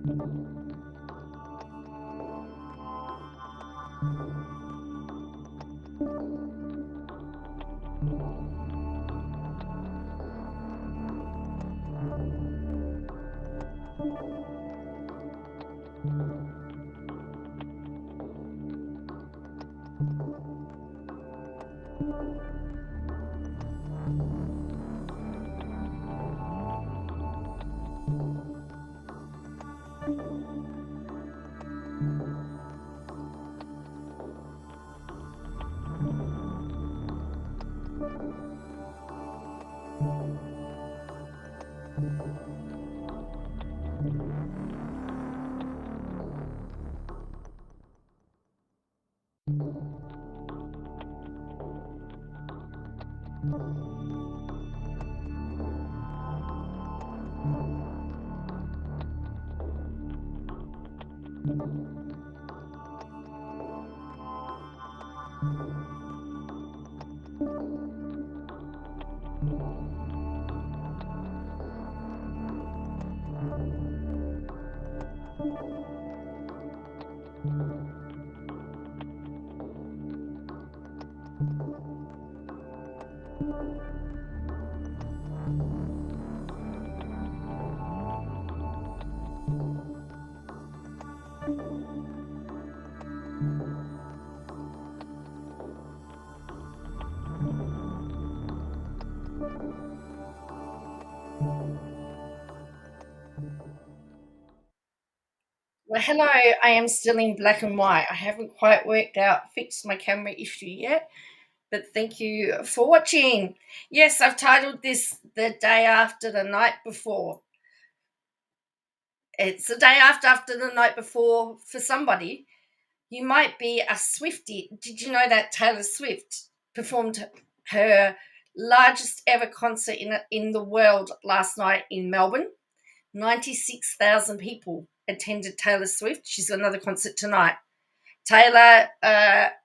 Well, hello. I am still in black and white. I haven't quite fixed my camera issue yet, but thank you for watching. Yes, I've titled this The Day After the Night Before. It's the day after the night before for somebody. You might be a Swiftie. Did you know that Taylor Swift performed her largest ever concert in the world last night in Melbourne? 96,000 people attended Taylor Swift. She's got another concert tonight. Taylor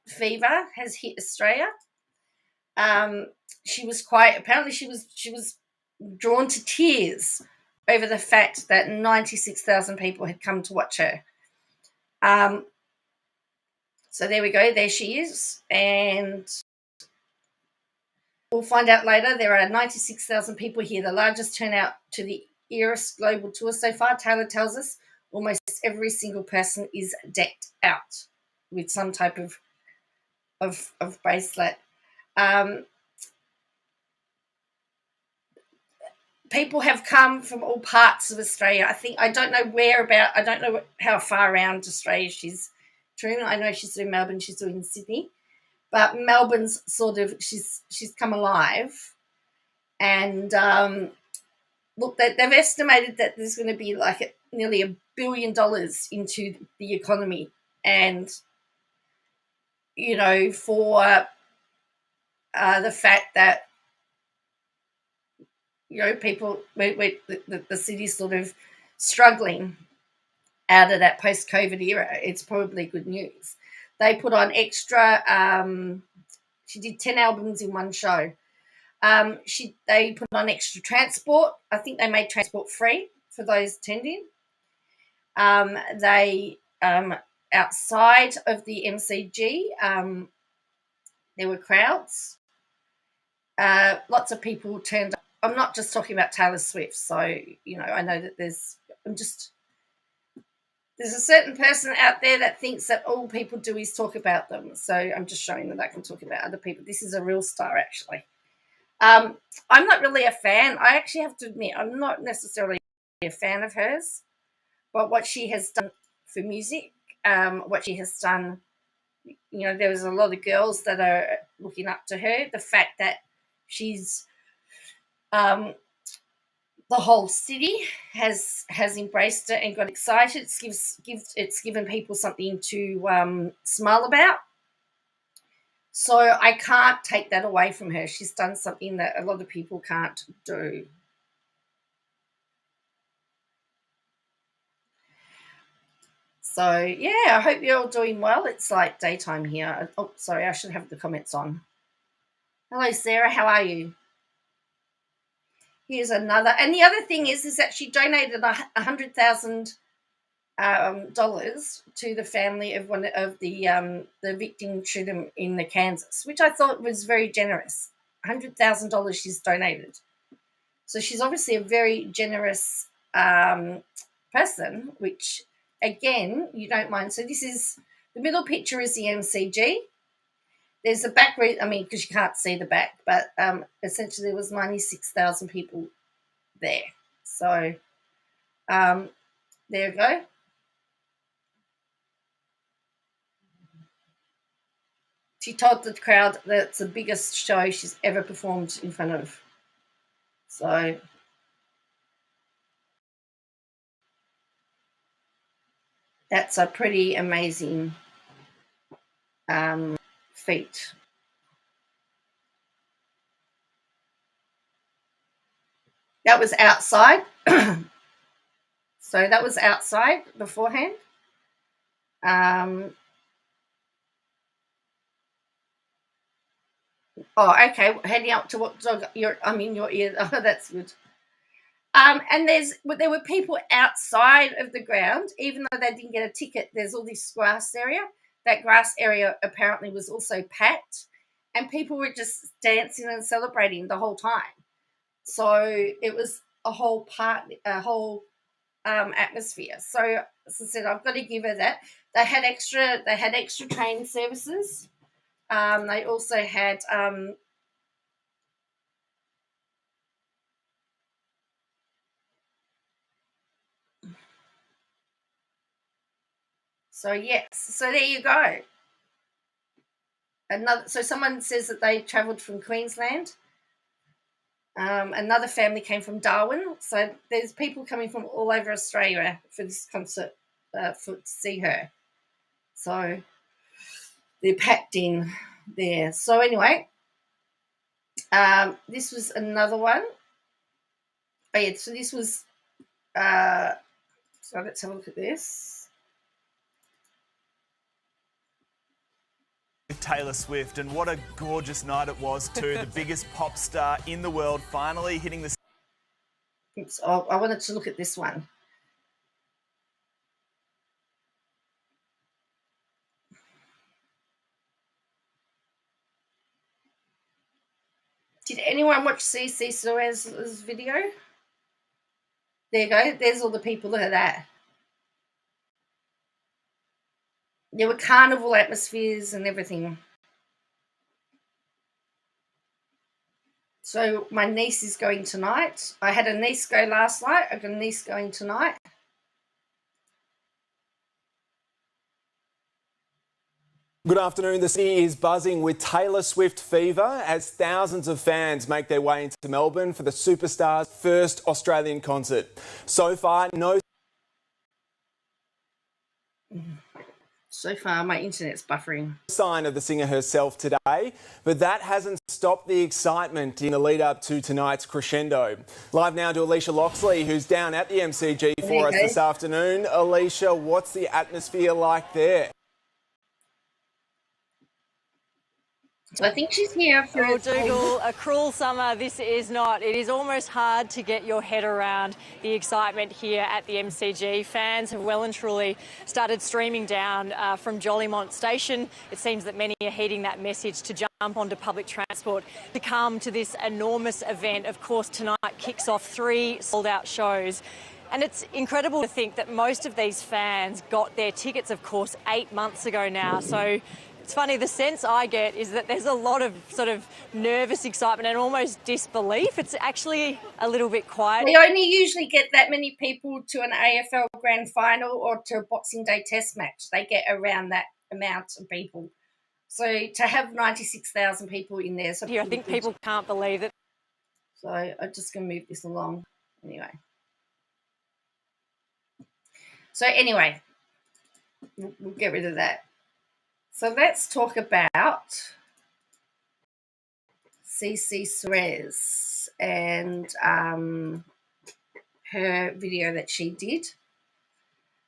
fever has hit Australia. She was drawn to tears over the fact that 96,000 people had come to watch her. So there we go. There she is. And we'll find out later. There are 96,000 people here, the largest turnout to the Eris Global Tour so far. Taylor tells us almost every single person is decked out with some type of bracelet. People have come from all parts of Australia. I don't know how far around Australia she's touring. I know she's doing Melbourne, she's doing Sydney, but Melbourne's sort of she's come alive. And look, they've estimated that there's going to be like nearly $1 billion into the economy, and for the fact that people, the city's sort of struggling out of that post-COVID era, it's probably good news. They put on extra. She did 10 albums in one show. They put on extra transport. I think they made transport free for those attending. They outside of the MCG, there were crowds. Lots of people turned up. I'm not just talking about Taylor Swift, so I know that there's a certain person out there that thinks that all people do is talk about them. So I'm just showing that I can talk about other people. This is a real star, actually. I'm not really a fan. I actually have to admit, I'm not necessarily a fan of hers, but what she has done for music, what she has done, there was a lot of girls that are looking up to her. The fact that she's the whole city has embraced it and got excited. It's given people something to smile about. So I can't take that away from her. She's done something that a lot of people can't do. So yeah, I hope you're all doing well. It's like daytime here. Oh, sorry, I should have the comments on. Hello, Sarah. How are you? Here's another. And the other thing is that she donated $100,000 dollars to the family of one of the victim children in the Kansas, which I thought was very generous. $100,000 she's donated. So she's obviously a very generous person, which, again, you don't mind. So this is, the middle picture is the MCG. There's a back, because you can't see the back, but essentially there was 96,000 people there. So there you go. She told the crowd that it's the biggest show she's ever performed in front of. So that's a pretty amazing feat. That was outside. So that was outside beforehand. Okay. Heading up to what dog? Your ear. Oh, that's good. And there were people outside of the ground, even though they didn't get a ticket. There's all this grass area. That grass area apparently was also packed, and people were just dancing and celebrating the whole time. So it was a whole atmosphere. So as I said, I've got to give her that. They had extra train services. They also had so yes. So there you go. So someone says that they travelled from Queensland. Another family came from Darwin. So there's people coming from all over Australia for this concert to see her. So they're packed in there. So anyway, this was another one. Oh yeah, so this was. So let's have a look at this. Taylor Swift, and what a gorgeous night it was too. The biggest pop star in the world finally hitting the... Oops, I wanted to look at this one. Did anyone watch CC Suez's video? There you go. There's all the people that are there. There were carnival atmospheres and everything. So my niece is going tonight. I had a niece go last night. I've got a niece going tonight. Good afternoon. The city is buzzing with Taylor Swift fever as thousands of fans make their way into Melbourne for the superstar's first Australian concert. So far, So far, my internet's buffering. sign of the singer herself today, but that hasn't stopped the excitement in the lead up to tonight's crescendo. Live now to Alicia Loxley, who's down at the MCG for us this afternoon. Alicia, what's the atmosphere like there? So I think she's here for Dougal, a cruel summer this is not. It is almost hard to get your head around the excitement here at the MCG. Fans have well and truly started streaming down from Jolimont Station. It seems that many are heeding that message to jump onto public transport to come to this enormous event. Of course, tonight kicks off 3 sold-out shows. And it's incredible to think that most of these fans got their tickets, of course, 8 months ago now. So it's funny, the sense I get is that there's a lot of sort of nervous excitement and almost disbelief. It's actually a little bit quiet. We only usually get that many people to an AFL Grand Final or to a Boxing Day Test match. They get around that amount of people. So to have 96,000 people in there. So here, I think people can't believe it. So I'm just going to move this along anyway. So anyway, we'll get rid of that. So let's talk about CC Suez and her video that she did.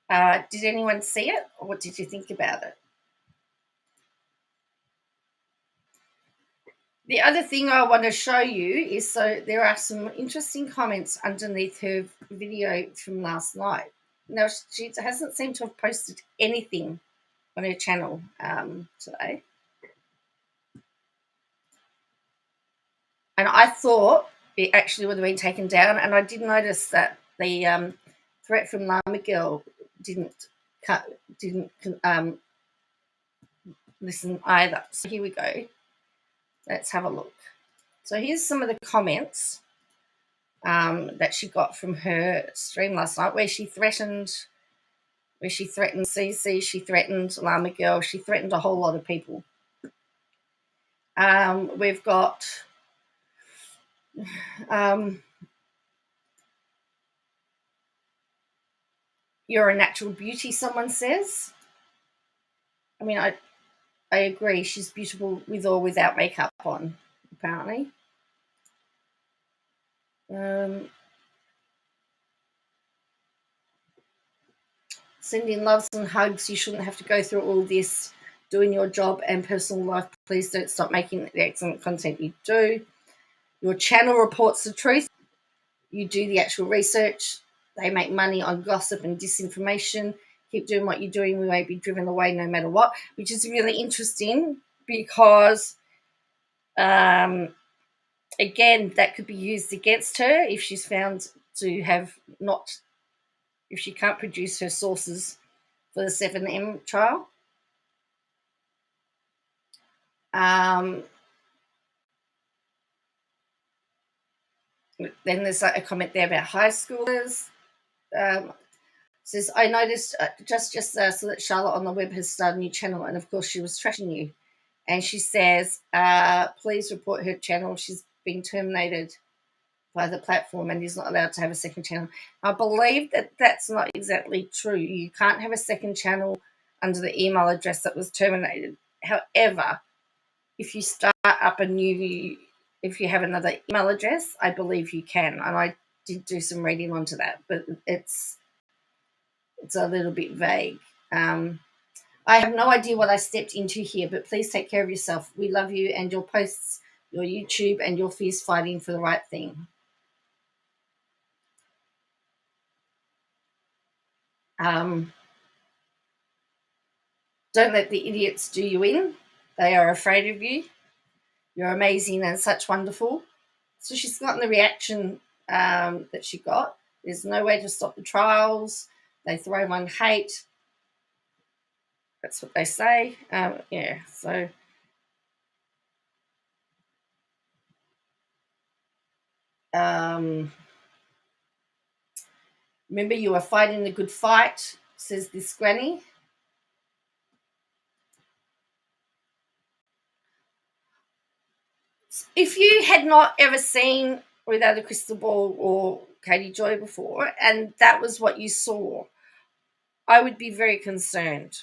Did anyone see it, or what did you think about it? The other thing I want to show you is, so there are some interesting comments underneath her video from last night. No, she hasn't seemed to have posted anything on her channel today. And I thought it actually would have been taken down. And I did notice that the threat from Llama Girl didn't listen either. So here we go. Let's have a look. So here's some of the comments that she got from her stream last night, where she threatened CC, she threatened Llama Girl, she threatened a whole lot of people. We've got you're a natural beauty, someone says. I mean, I agree. She's beautiful with or without makeup on, apparently. Sending loves and hugs. You shouldn't have to go through all this doing your job and personal life. Please don't stop making the excellent content you do. Your channel reports the truth. You do the actual research. They make money on gossip and disinformation. Keep doing what you're doing. We won't be driven away no matter what, which is really interesting because, again, that could be used against her if she's found to have not, if she can't produce her sources for the 7M trial. Then there's a comment there about high schoolers. Says, I noticed just so that Charlotte on the web has started a new channel, and of course she was trashing you. And she says, please report her channel. She's been terminated by the platform and is not allowed to have a second channel. I believe that that's not exactly true. You can't have a second channel under the email address that was terminated. However, if you start up if you have another email address, I believe you can. And I did do some reading onto that, but it's a little bit vague. I have no idea what I stepped into here, but please take care of yourself. We love you and your posts, your YouTube, and your fierce fighting for the right thing. Don't let the idiots do you in. They are afraid of you. You're amazing and such wonderful. So she's gotten the reaction that she got. There's no way to stop the trials. They throw one hate. That's what they say. Yeah, so remember, you are fighting the good fight, says this granny. If you had not ever seen Without a Crystal Ball or Katie Joy before, and that was what you saw, I would be very concerned.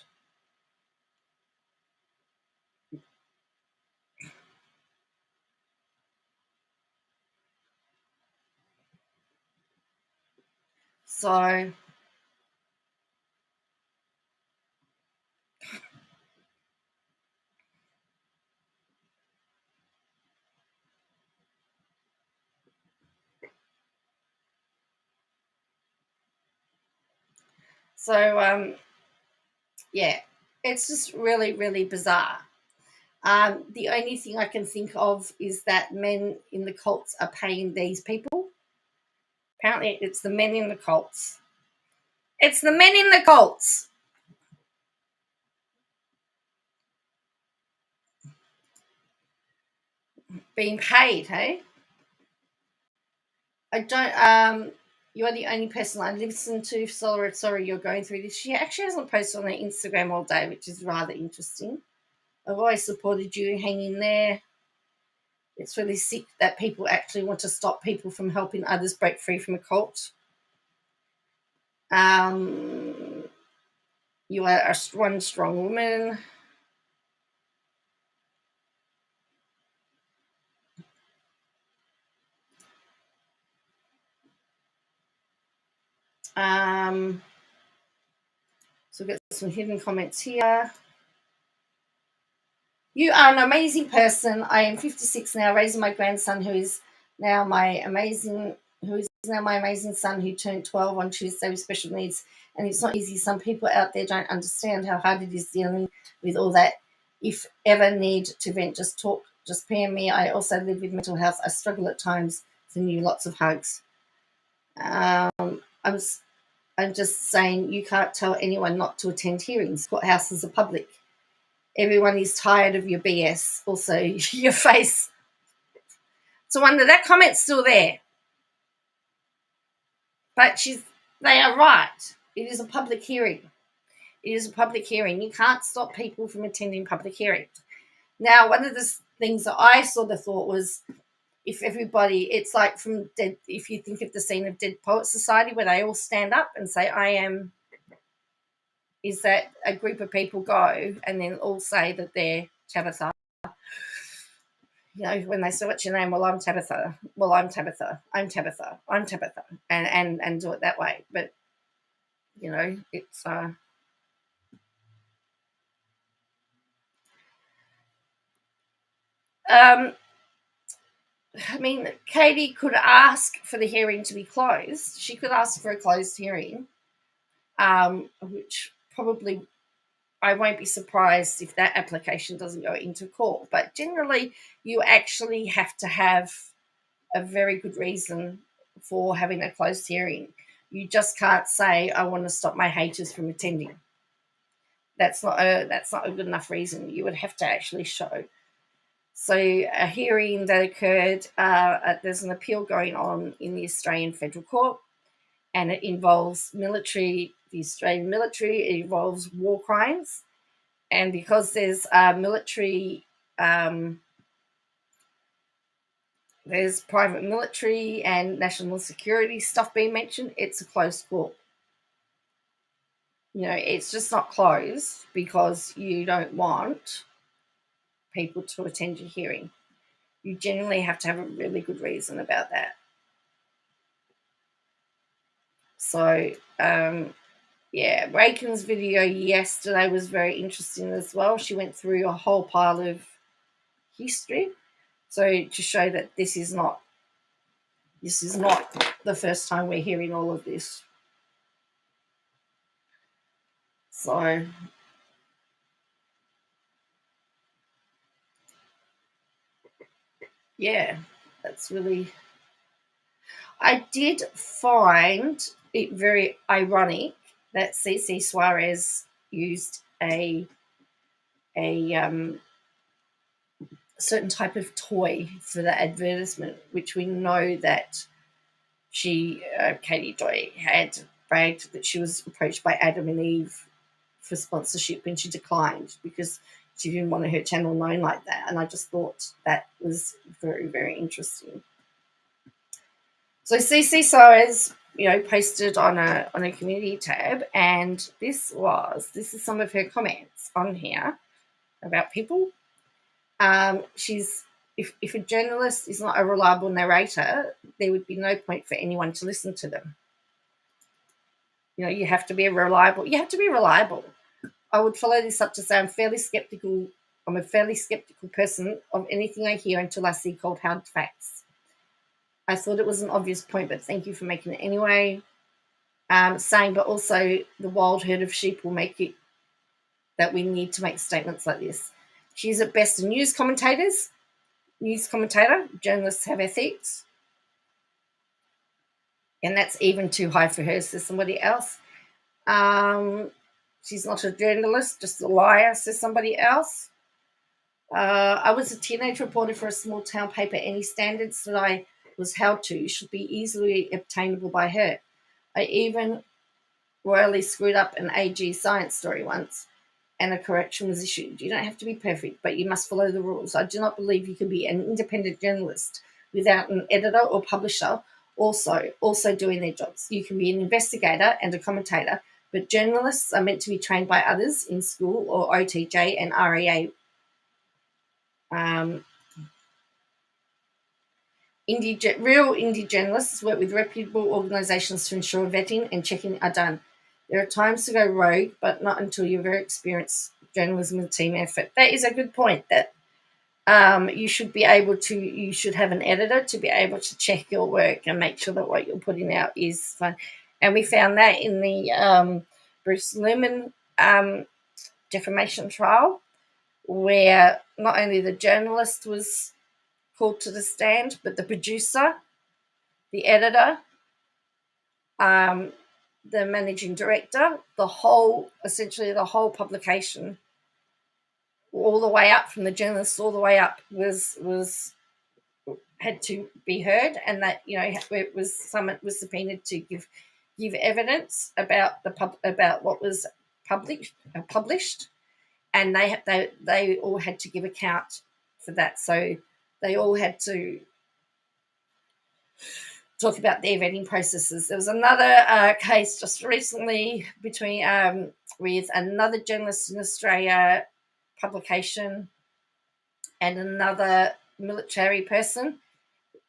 So yeah, it's just really, really bizarre. The only thing I can think of is that men in the cults are paying these people. Apparently, it's the men in the cults. It's the men in the cults. Being paid, hey? I don't, you're the only person I listen to. Sorry you're going through this. She actually hasn't posted on her Instagram all day, which is rather interesting. I've always supported you. Hang in there. It's really sick that people actually want to stop people from helping others break free from a cult. You are one strong woman. So we've got some hidden comments here. You are an amazing person. I am 56 now, raising my grandson, who is now my amazing son who turned 12 on Tuesday with special needs, and it's not easy. Some people out there don't understand how hard it is dealing with all that. If ever need to vent, just talk, just PM me. I also live with mental health. I struggle at times. Send you lots of hugs. I'm just saying you can't tell anyone not to attend hearings. Courthouses are public. Everyone is tired of your BS. Also, your face. It's a wonder that comment's still there. But they are right. It is a public hearing. It is a public hearing. You can't stop people from attending public hearings. Now, one of the things that I sort of thought was, if everybody, it's like from Dead, if you think of the scene of Dead Poets Society where they all stand up and say, I am, is that a group of people go and then all say that they're Tabitha. You know, when they say, what's your name? Well, I'm Tabitha. Well, I'm Tabitha. I'm Tabitha. I'm Tabitha. And do it that way. But, you know, it's... I mean, Katie could ask for the hearing to be closed. She could ask for a closed hearing, which probably I won't be surprised if that application doesn't go into court. But generally, you actually have to have a very good reason for having a closed hearing. You just can't say, I want to stop my haters from attending. That's not a good enough reason. You would have to actually show. So a hearing that occurred, there's an appeal going on in the Australian Federal Court, and it involves the Australian military, it involves war crimes. And because there's military, there's private military and national security stuff being mentioned, it's a closed court. You know, it's just not closed because you don't want people to attend your hearing. You generally have to have a really good reason about that. So, yeah, Raken's video yesterday was very interesting as well. She went through a whole pile of history. So to show that this is not the first time we're hearing all of this. So yeah, that's really... I did find it very ironic that CC Suarez used a certain type of toy for the advertisement, which we know that Katie Joy had bragged that she was approached by Adam and Eve for sponsorship and she declined because she didn't want her channel known like that. And I just thought that was very, very interesting. So CC Suarez, you know, posted on a community tab, and this is some of her comments on here about people. If a journalist is not a reliable narrator, there would be no point for anyone to listen to them. You know, you have to be reliable. I would follow this up to say I'm a fairly skeptical person of anything I hear until I see cold hard facts. I thought it was an obvious point, but thank you for making it anyway. Saying, but also the wild herd of sheep will make it that we need to make statements like this. She's at best a news commentator. Journalists have ethics. And that's even too high for her, says somebody else. She's not a journalist, just a liar, says somebody else. I was a teenage reporter for a small town paper. Any standards that I was held to should be easily obtainable by her. I even royally screwed up an AG science story once and a correction was issued. You don't have to be perfect, but you must follow the rules. I do not believe you can be an independent journalist without an editor or publisher also doing their jobs. You can be an investigator and a commentator, but journalists are meant to be trained by others in school or OTJ and REA. Real indie journalists work with reputable organisations to ensure vetting and checking are done. There are times to go rogue, but not until you're very experienced. Journalism and team effort. That is a good point. That you should be able to, you should have an editor to be able to check your work and make sure that what you're putting out is fun. And we found that in the Bruce Lumen defamation trial, where not only the journalist was called to the stand, but the producer, the editor, the managing director, essentially the whole publication, all the way up from the journalist all the way up was had to be heard, and that someone was subpoenaed to give evidence about about what was published, and they all had to give account for that. So they all had to talk about their vetting processes. There was another case just recently between with another journalist in Australia publication and another military person.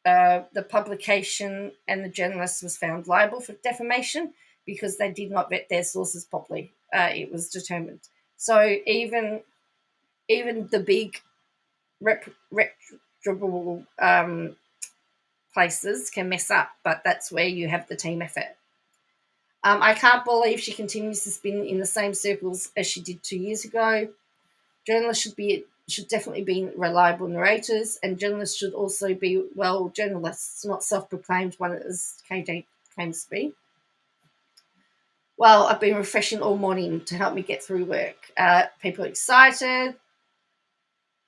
The publication and the journalist was found liable for defamation because they did not vet their sources properly. It was determined. So even the big reputable places can mess up, but that's where you have the team effort. I can't believe she continues to spin in the same circles as she did 2 years ago. Journalists should definitely be reliable narrators, and journalists should also be, well, journalists, not self-proclaimed one, as KJ claims to be. Well, I've been refreshing all morning to help me get through work. People are excited.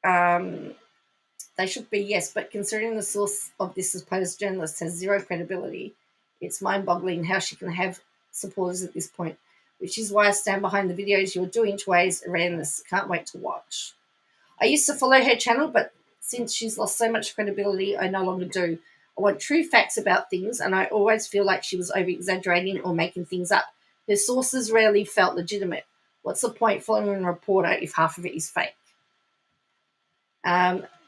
They should be, yes, but considering the source of this supposed journalist has zero credibility, it's mind-boggling how she can have supporters at this point, which is why I stand behind the videos you're doing to raise awareness. Can't wait to watch. I used to follow her channel, but since she's lost so much credibility, I no longer do. I want true facts about things, and I always feel like she was over-exaggerating or making things up. Her sources rarely felt legitimate. What's the point following a reporter if half of it is fake?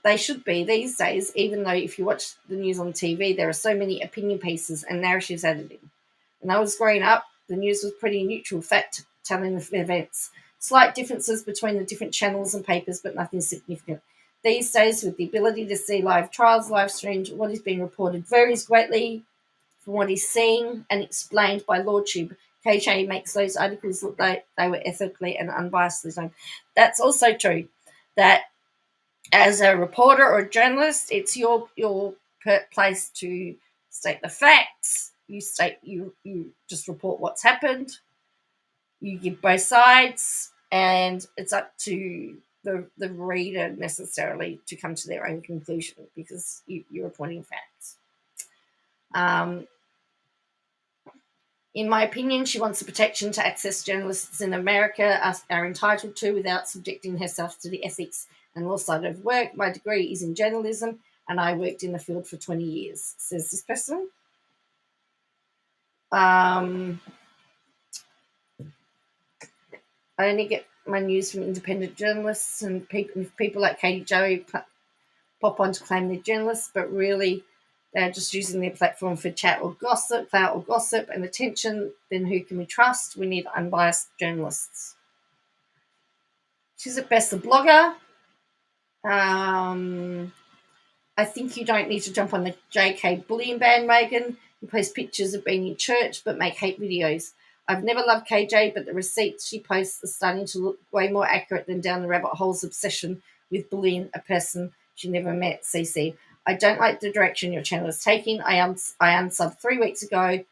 They should be these days, even though if you watch the news on TV, there are so many opinion pieces and narratives added in. When I was growing up, the news was pretty neutral, fact-telling of events. Slight differences between the different channels and papers, but nothing significant. These days, with the ability to see live trials, live streamed, what is being reported varies greatly from what is seen and explained by LawTube. KJ makes those articles look like they were ethically and unbiasedly done. That's also true, that as a reporter or a journalist, it's your place to state the facts. You just report what's happened. You give both sides, and it's up to the reader necessarily to come to their own conclusion because you're reporting facts. In my opinion, she wants the protection to access journalists in America are entitled to without subjecting herself to the ethics and law side of work. My degree is in journalism, and I worked in the field for 20 years, says this person. I only get my news from independent journalists, and people like Katie Joey pop on to claim they're journalists, but really they're just using their platform for clout or gossip and attention. Then who can we trust? We need unbiased journalists. She's at best a blogger. I think you don't need to jump on the JK bullying bandwagon. You post pictures of being in church but make hate videos. I've never loved KJ, but the receipts she posts are starting to look way more accurate than down the rabbit hole's obsession with bullying a person she never met, CC. I don't like the direction your channel is taking. I unsubbed 3 weeks ago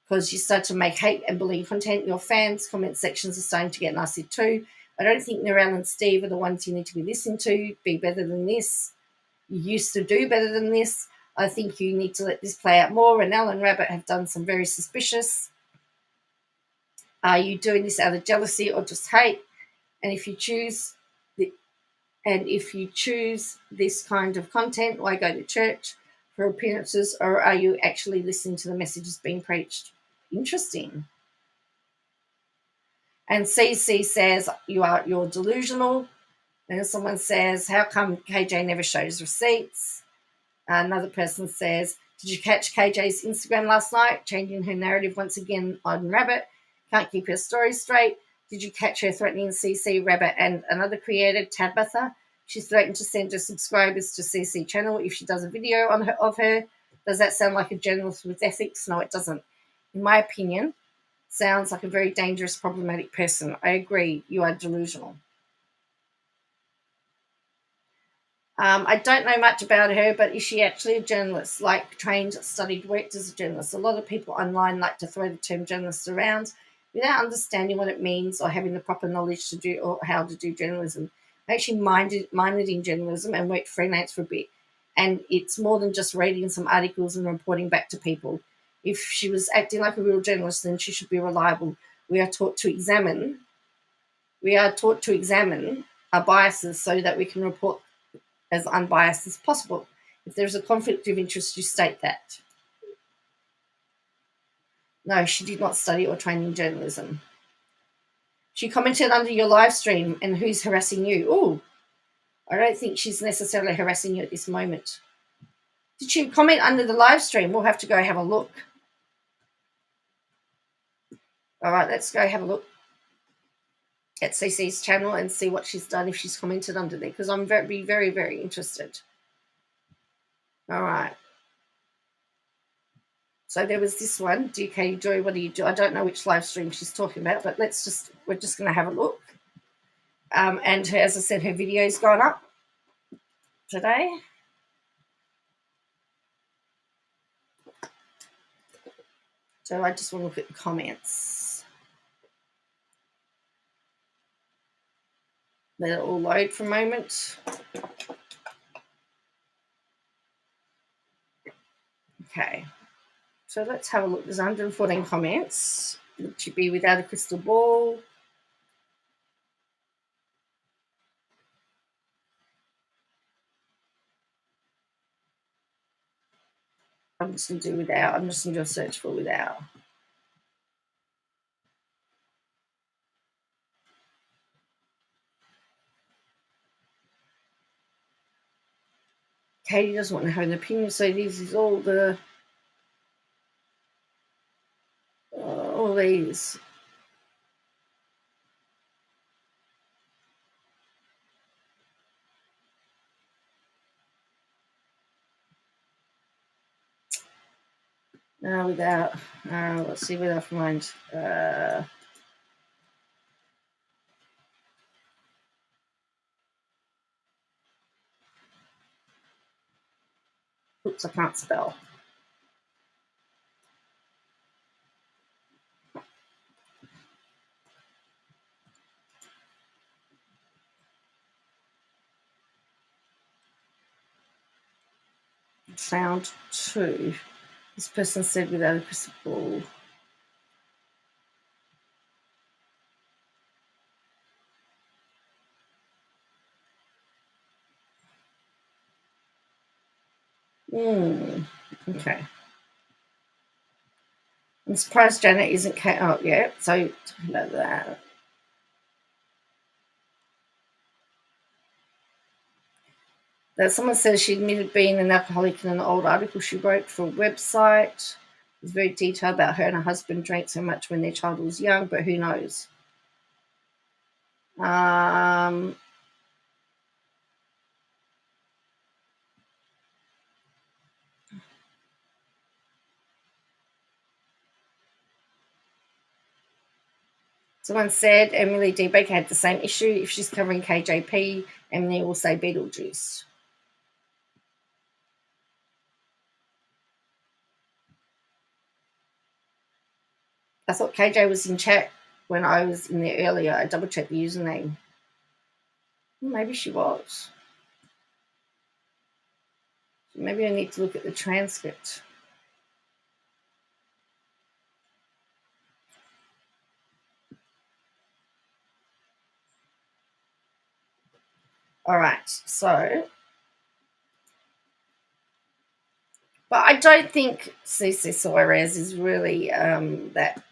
because you start to make hate and bullying content. Your fans' comment sections are starting to get nasty too. I don't think Narelle and Steve are the ones you need to be listening to. Be better than this. You used to do better than this. I think you need to let this play out more. Ranelle and Rabbit have done some very suspicious. Are you doing this out of jealousy or just hate? And if you choose this kind of content, why go to church for appearances, or are you actually listening to the messages being preached? Interesting. And CC says you're delusional. And someone says, how come KJ never shows receipts? Another person says, did you catch KJ's Instagram last night, changing her narrative once again on Rabbit? Can't keep her story straight. Did you catch her threatening CC, Rabbit, and another creator, Tabitha? She's threatened to send her subscribers to CC channel if she does a video of her. Does that sound like a journalist with ethics? No, it doesn't. In my opinion, sounds like a very dangerous, problematic person. I agree. You are delusional. I don't know much about her, but is she actually a journalist, like trained, studied, worked as a journalist? A lot of people online like to throw the term journalist around without understanding what it means or having the proper knowledge to do or how to do journalism. I actually minored in journalism and worked freelance for a bit. And it's more than just reading some articles and reporting back to people. If she was acting like a real journalist, then she should be reliable. We are taught to examine our biases so that we can report as unbiased as possible. If there's a conflict of interest, you state that. No, she did not study or train in journalism. She commented under your live stream, and who's harassing you? Oh, I don't think she's necessarily harassing you at this moment. Did she comment under the live stream? We'll have to go have a look. All right, let's go have a look at CC's channel and see what she's done if she's commented under there, because I'm very, very, very interested. All right. So there was this one, DK Joy, what do you do? I don't know which live stream she's talking about, but we're just going to have a look. And her, as I said, her video's gone up today. So I just want to look at the comments. Let it all load for a moment. Okay. So let's have a look. There's 114 comments. Would she be without a crystal ball? I'm just going to do without. I'm just going to do a search for without. Katie doesn't want to have an opinion, so this is all the all these. Without. Let's see what I find. Oops, I can't spell. Found two. This person said without a crystal ball. Okay. I'm surprised Janet isn't out yet, so talking about that. That someone says she admitted being an alcoholic in an old article she wrote for a website. It was very detailed about her and her husband drank so much when their child was young, but who knows? Someone said Emily D. Baker had the same issue. If she's covering KJP, Emily will say Beetlejuice. I thought KJ was in chat when I was in there earlier. I double-checked the username. Maybe she was. Maybe I need to look at the transcript. All right, so... But I don't think Cece Suarez is really that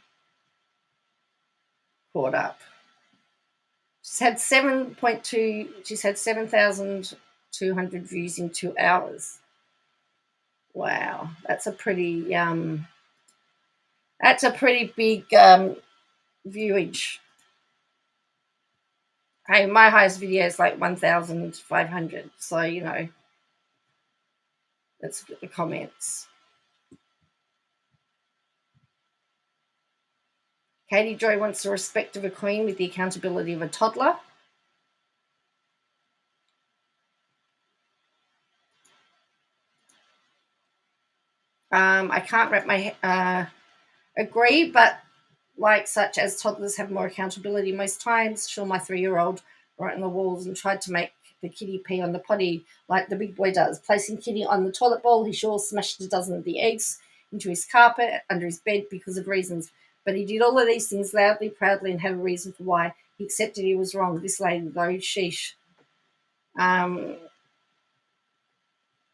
caught up. She's had 7.2. She's had 7,200 views in 2 hours. Wow, that's a pretty big viewage. Hey, my highest video is like 1,500. So, you know, let's look at the comments. Katie Joy wants the respect of a queen with the accountability of a toddler. I can't wrap my agree, but like such as toddlers have more accountability most times. Sure, my 3-year-old wrote on the walls and tried to make the kitty pee on the potty like the big boy does. Placing kitty on the toilet bowl, he sure smashed a dozen of the eggs into his carpet, under his bed because of reasons. But he did all of these things loudly, proudly, and had a reason for why. He accepted he was wrong. This lady, though, sheesh.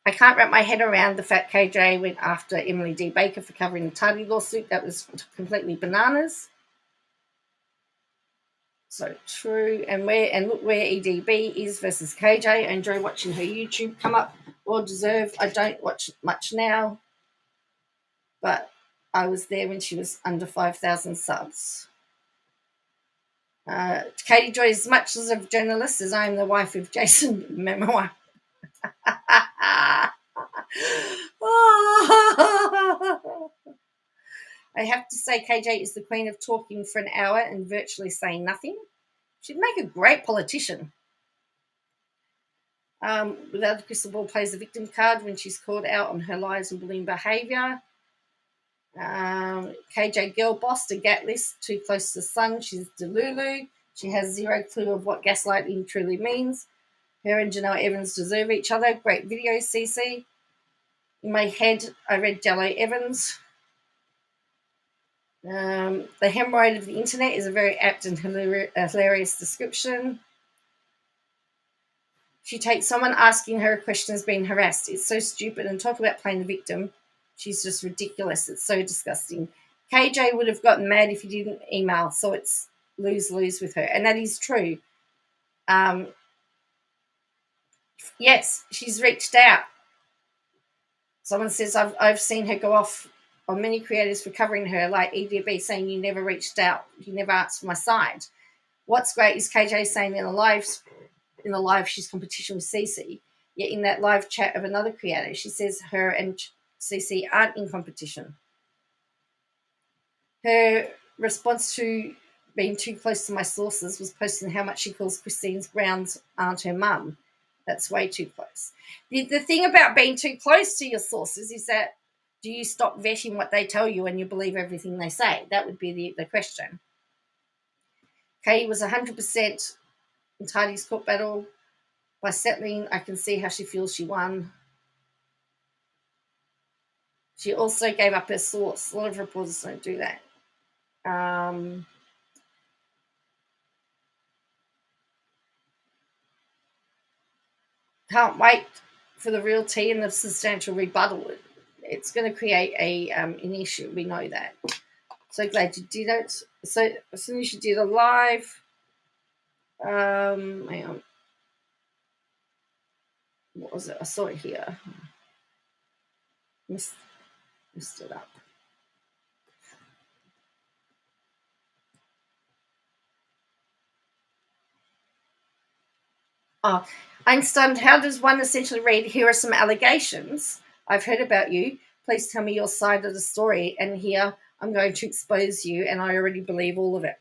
I can't wrap my head around the fact KJ went after Emily D. Baker for covering the Tardy lawsuit. That was completely bananas. So true. And look where EDB is versus KJ. I enjoy watching her YouTube come up. Well deserved. I don't watch much now, but I was there when she was under 5,000 subs. Katie Joy is much as a journalist as I am the wife of Jason Momoa. I have to say KJ is the queen of talking for an hour and virtually saying nothing. She'd make a great politician. Without the crystal ball plays the victim card when she's called out on her lies and bullying behaviour. KJ girl boss to Gatlis, too close to the sun. She's Delulu. She has zero clue of what gaslighting truly means. Her and Janelle Evans deserve each other. Great video, CC. In my head, I read Jello Evans. The hemorrhoid of the internet is a very apt and hilarious description. She takes someone asking her a question as being harassed. It's so stupid. And talk about playing the victim. She's just ridiculous. It's so disgusting. KJ would have gotten mad if he didn't email. So it's lose-lose with her. And that is true. Yes, she's reached out. Someone says, I've seen her go off on many creators for covering her, like EDB saying you never reached out. You never asked for my side. What's great is KJ saying in the live she's competition with Cece. Yet in that live chat of another creator, she says her and Cece aren't in competition. Her response to being too close to my sources was posting how much she calls Christine Brown's aunt her mum. That's way too close. The thing about being too close to your sources is that do you stop vetting what they tell you and you believe everything they say? That would be the question. Katie was 100% in Tidy's court battle. By settling, I can see how she feels she won. She also gave up her source. A lot of reporters don't do that. Can't wait for the real tea and the substantial rebuttal. It's going to create an issue. We know that. So glad you did it. So as soon as you did a live, hang on. What was it? I saw it here. Missed it up. Oh, I'm stunned. How does one essentially read, here are some allegations I've heard about you. Please tell me your side of the story. And here I'm going to expose you, and I already believe all of it.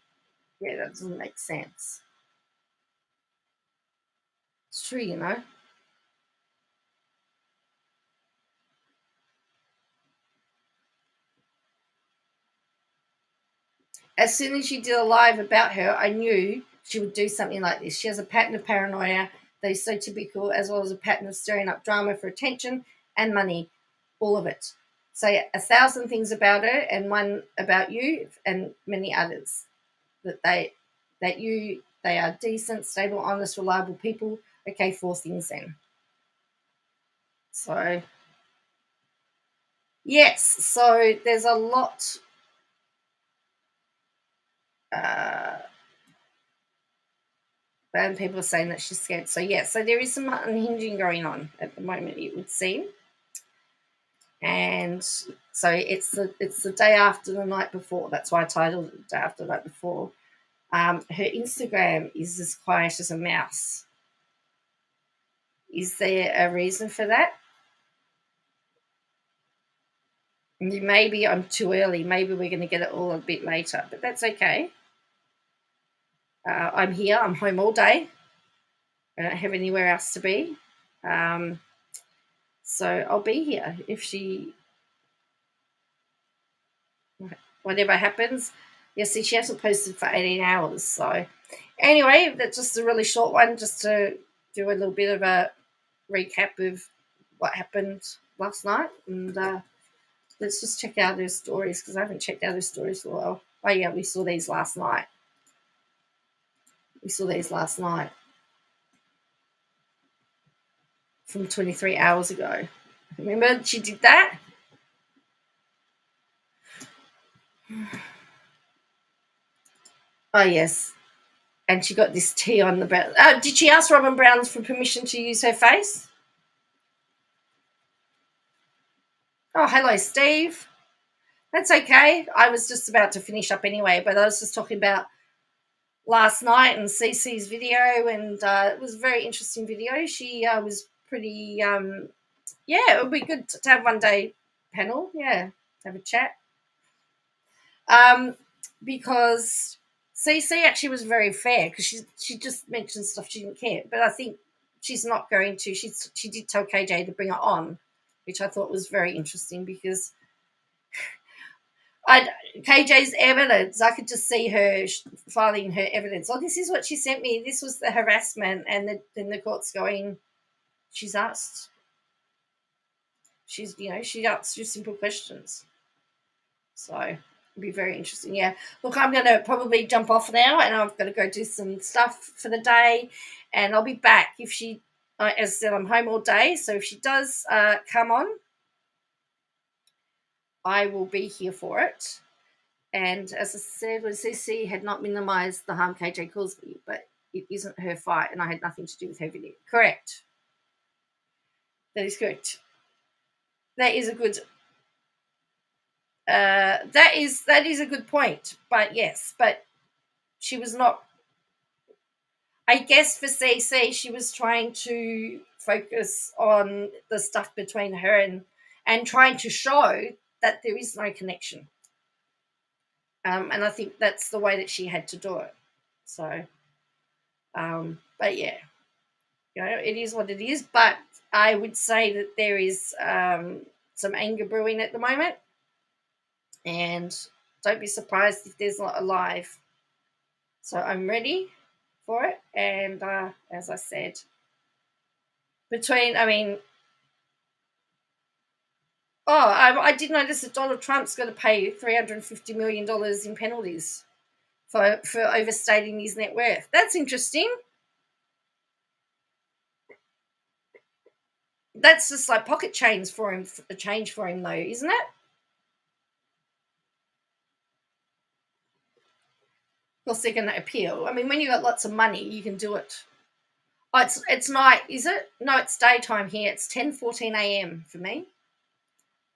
Yeah, that doesn't make sense. It's true, you know. As soon as you did a live about her, I knew she would do something like this. She has a pattern of paranoia that is so typical, as well as a pattern of stirring up drama for attention and money, all of it. Say 1,000 things about her and one about you and many others. They are decent, stable, honest, reliable people. Okay, 4 things then. So, yes, so there's a lot. And people are saying that she's scared. So, yeah, so there is some unhinging going on at the moment, it would seem. And so it's the day after the night before. That's why I titled it the day after the night before. Her Instagram is as quiet as a mouse. Is there a reason for that? Maybe I'm too early. Maybe we're going to get it all a bit later, but that's okay. I'm here. I'm home all day. I don't have anywhere else to be. So I'll be here if whatever happens. Yeah, see, she hasn't posted for 18 hours. So anyway, that's just a really short one, just to do a little bit of a recap of what happened last night. And let's just check out her stories, because I haven't checked out her stories for a while. Oh, yeah, we saw these last night. From 23 hours ago. Remember she did that? Oh, yes. And she got this tea on the brown. Did she ask Robin Brown for permission to use her face? Oh, hello, Steve. That's okay. I was just about to finish up anyway, but I was just talking about last night and Cece's video, and it was a very interesting video. She was pretty, it would be good to have one day panel, to have a chat. Because Cece actually was very fair, because she just mentioned stuff she didn't care, but I think she's not going to. She did tell KJ to bring her on, which I thought was very interesting, because KJ's evidence, I could just see her filing her evidence. Oh, this is what she sent me. This was the harassment, and then the court's going, she's asked. She asks you simple questions. So it'd be very interesting. Yeah. Look, I'm going to probably jump off now, and I've got to go do some stuff for the day, and I'll be back if she, as I said, I'm home all day. So if she does come on, I will be here for it. And as I said, Cece had not minimised the harm KJ caused me, but it isn't her fight, and I had nothing to do with her video. Correct. That is correct. That is a good. That is a good point. But yes, but she was not. I guess for Cece, she was trying to focus on the stuff between her and trying to show that there is no connection. And I think that's the way that she had to do it. So, but yeah, it is what it is. But I would say that there is some anger brewing at the moment. And don't be surprised if there's not a live. So I'm ready for it. And as I said, I did notice that Donald Trump's going to pay $350 million in penalties for overstating his net worth. That's interesting. That's just like pocket change for him, though, isn't it? Of course, they're going to appeal. I mean, when you've got lots of money, you can do it. Oh, it's night, is it? No, it's daytime here. It's 10:14 a.m. for me.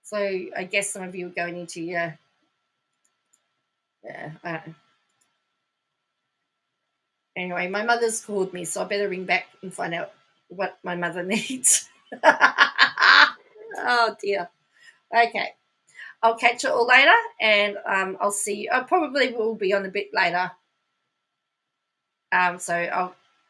So I guess some of you are going into your, anyway, my mother's called me, so I better ring back and find out what my mother needs. Oh, dear. Okay. I'll catch you all later, and I'll see you. I probably will be on a bit later. So